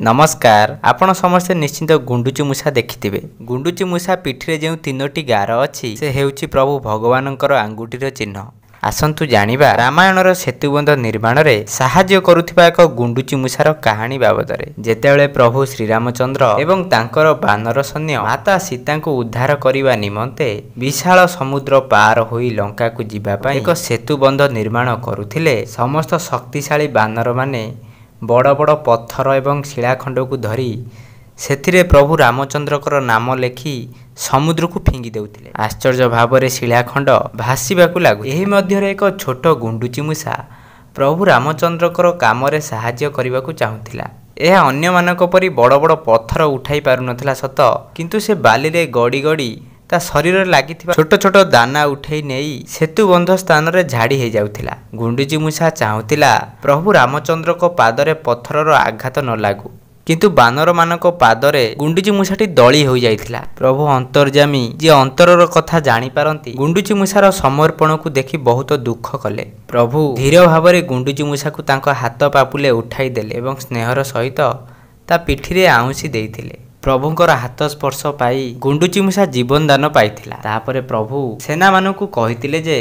नमस्कार आपण समस्ते निश्चिंत गुंडुची मूषा देखिथिबे। गुंडुची मूषा पिठिरे जो तीनोटी गार अछि से हेउछि प्रभु भगवानंकर आंगुठीर चिन्ह। आसंतु जानिबा रामायणर सेतुबंध निर्माण रे साहाय्य करुथिबा एक गुंडुची मूषार कहानी बाबदरे। जेतेबेले प्रभु श्रीरामचंद्र एवं तांकर बानर सैन्य माता सीता को उद्धार करिबा निमंते विशाल समुद्र पार होई लंका को जिबा पई एक सेतुबंध निर्माण करुथिले, समस्त शक्तिशाली बानर माने बड़ बड़ पत्थर एवं शिलाखंड को धरी सेथिरे प्रभु रामचंद्रकर नाम लेखि समुद्र को फिंगी देउथिले। आश्चर्य भाव शिलाखंड भासीबाकू लागु। एही मध्यरे एक छोट गुंडुची मूषा प्रभु रामचंद्रकर काम रे सहाय्य करिबाकू चाहुथिला। यह अन्य मानक परि बड़ बड़ पत्थर उठाई पारु नथिला सत, किंतु से बाली रे गड़ी गड़ी ता शरीर लागि छोट छोट दाना उठेई नेई सेतुबंध स्थान रे झाड़ी हो जाउथिला। गुंडुची मूषा चाहुथिला प्रभु रामचंद्र को पादरे पत्थरर आघात न लागू, किंतु बानर मानक पादरे गुंडुची मूषाटी दली हो जाइथिला। प्रभु अंतर्जामी जे अंतरर कथा जानि पारंती गुंडुची मूषार समर्पण को देखि बहुत दुख कले। प्रभु धीर भावरे गुंडुची मूषा को तांको हाथ पापुले उठाई देले एवं स्नेहर सहित ता पिठिरे आउंसी देइथिले। प्रभुंकर हाथ स्पर्श पाई गुंडुची मूषा जीवन दान पाइथिला। तापरे प्रभु सेना मानकू कहिथिले जे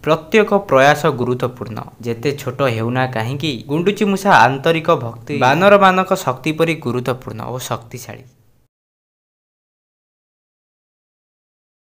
प्रत्येक प्रयास गुरुत्वपूर्ण, जेते छोट हेउना काहींकी गुंडुची मूषा आंतरिक भक्ति बानर मानक शक्ति परि गुरुत्वपूर्ण और शक्तिशाली।